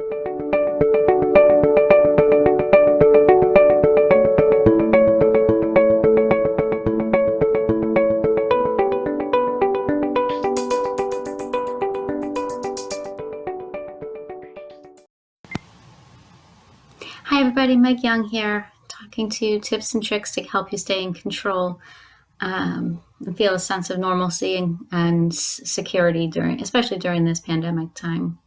Hi everybody, Meg Young here, talking to you tips and tricks to help you stay in control and feel a sense of normalcy and security especially during this pandemic time.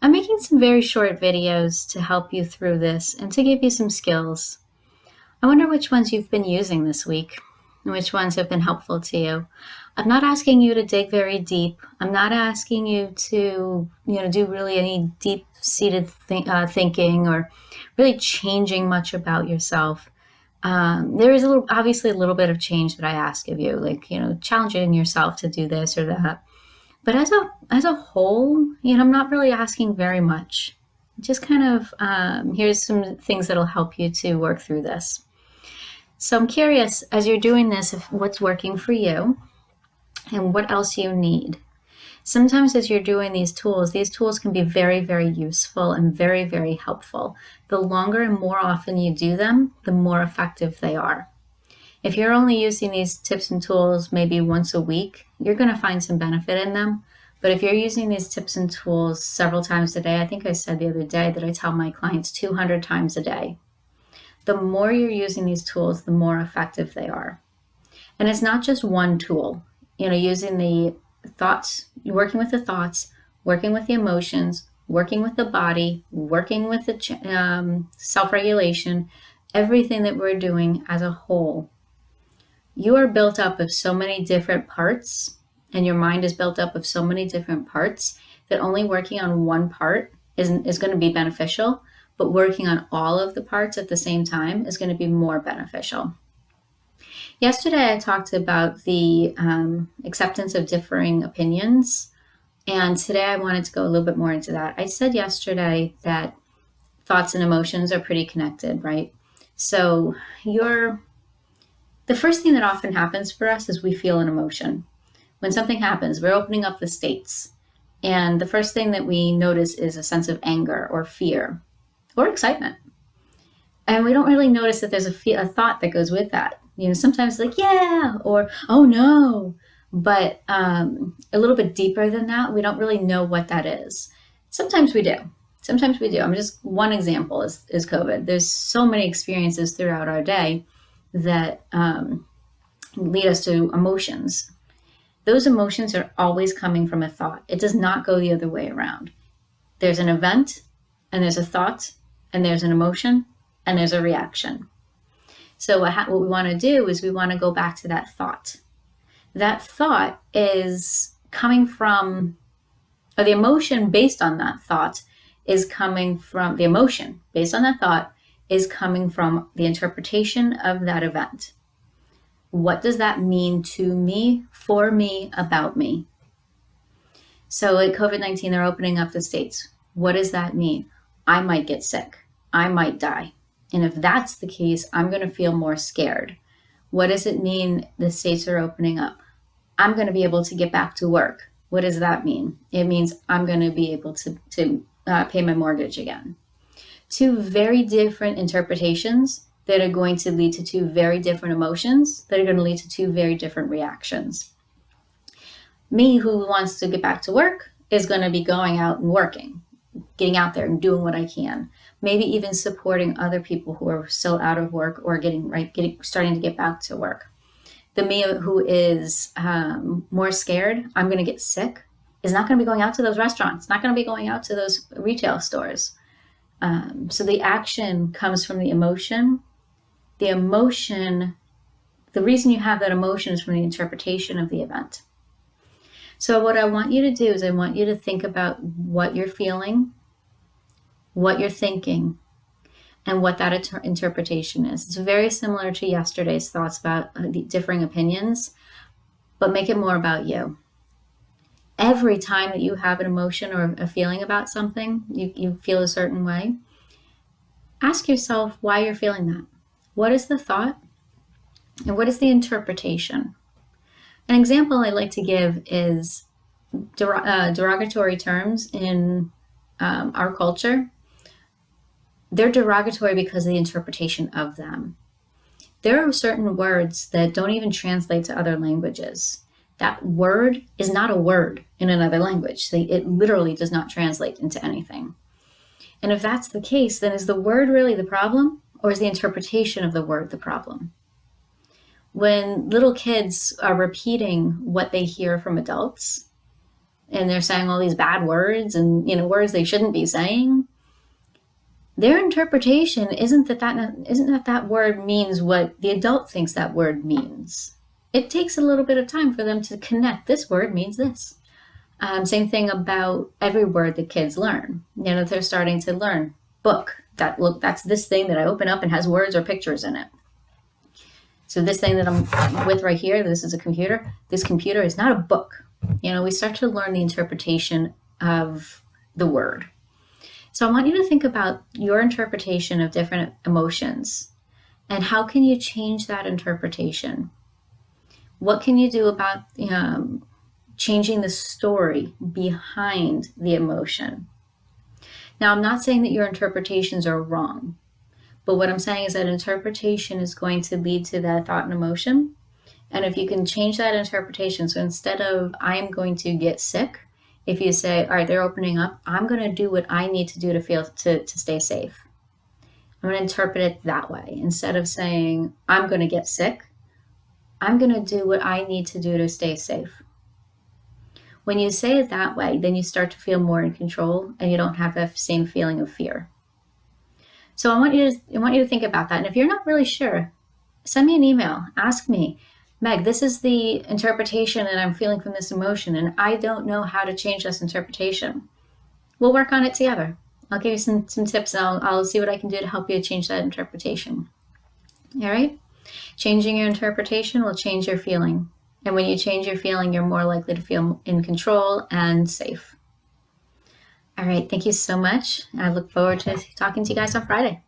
I'm making some very short videos to help you through this and to give you some skills. I wonder which ones you've been using this week and which ones have been helpful to you. I'm not asking you to dig very deep. I'm not asking you to, do really any deep-seated thinking or really changing much about yourself. There is obviously a little bit of change that I ask of you, like, challenging yourself to do this or that. But as a whole, I'm not really asking very much. Just kind of, here's some things that'll help you to work through this. So I'm curious, as you're doing this, what's working for you and what else you need. Sometimes as you're doing these tools can be very, very useful and very, very helpful. The longer and more often you do them, the more effective they are. If you're only using these tips and tools maybe once a week, you're going to find some benefit in them. But if you're using these tips and tools several times a day, I think I said the other day that I tell my clients 200 times a day. The more you're using these tools, the more effective they are. And it's not just one tool, using the thoughts, working with the thoughts, working with the emotions, working with the body, working with the self-regulation, everything that we're doing as a whole. You are built up of so many different parts, and your mind is built up of so many different parts that only working on one part is going to be beneficial, but working on all of the parts at the same time is going to be more beneficial. Yesterday, I talked about the acceptance of differing opinions, and today I wanted to go a little bit more into that. I said yesterday that thoughts and emotions are pretty connected, right? So the first thing that often happens for us is we feel an emotion. When something happens, we're opening up the states, and the first thing that we notice is a sense of anger or fear or excitement. And we don't really notice that there's a thought that goes with that. Sometimes like, yeah, or, oh no. But a little bit deeper than that, we don't really know what that is. Sometimes we do. I'm just one example is COVID. There's so many experiences throughout our day that lead us to emotions. Those emotions are always coming from a thought. It does not go the other way around. There's an event, and there's a thought, and there's an emotion, and there's a reaction. So what we want to do is we want to go back to that thought. That thought is coming from, or the emotion based on that thought is coming from, the emotion based on that thought is coming from the interpretation of that event. What does that mean to me, for me, about me? So at COVID-19, they're opening up the states. What does that mean? I might get sick. I might die. And if that's the case, I'm going to feel more scared. What does it mean the states are opening up? I'm going to be able to get back to work. What does that mean? It means I'm going to be able to pay my mortgage again. Two very different interpretations that are going to lead to two very different emotions that are going to lead to two very different reactions. Me, who wants to get back to work, is going to be going out and working, getting out there and doing what I can. Maybe even supporting other people who are still out of work or starting to get back to work. The me who is more scared, I'm going to get sick, is not going to be going out to those restaurants, not going to be going out to those retail stores. So the action comes from the emotion. The emotion, the reason you have that emotion is from the interpretation of the event. So what I want you to do is I want you to think about what you're feeling, what you're thinking, and what that interpretation is. It's very similar to yesterday's thoughts about the differing opinions, but make it more about you. Every time that you have an emotion or a feeling about something, you feel a certain way, ask yourself why you're feeling that. What is the thought? And what is the interpretation? An example I like to give is derogatory terms in our culture, they're derogatory because of the interpretation of them. There are certain words that don't even translate to other languages. That word is not a word in another language. It literally does not translate into anything. And if that's the case, then is the word really the problem, or is the interpretation of the word the problem? When little kids are repeating what they hear from adults, and they're saying all these bad words and words they shouldn't be saying, their interpretation isn't that word means what the adult thinks that word means. It takes a little bit of time for them to connect. This word means this. Same thing about every word that kids learn. They're starting to learn book. That's this thing that I open up and has words or pictures in it. So this thing that I'm with right here, this is a computer. This computer is not a book. We start to learn the interpretation of the word. So I want you to think about your interpretation of different emotions and how can you change that interpretation? What can you do about changing the story behind the emotion? Now, I'm not saying that your interpretations are wrong, but what I'm saying is that interpretation is going to lead to that thought and emotion. And if you can change that interpretation, so instead of I'm going to get sick, if you say, all right, they're opening up, I'm going to do what I need to do to stay safe. I'm going to interpret it that way. Instead of saying, I'm going to get sick, I'm going to do what I need to do to stay safe. When you say it that way, then you start to feel more in control and you don't have that same feeling of fear. So I want you to think about that. And if you're not really sure, send me an email. Ask me, Meg, this is the interpretation and I'm feeling from this emotion and I don't know how to change this interpretation. We'll work on it together. I'll give you some tips and I'll see what I can do to help you change that interpretation. All right? Changing your interpretation will change your feeling. And when you change your feeling, you're more likely to feel in control and safe. All right, thank you so much. I look forward to talking to you guys on Friday.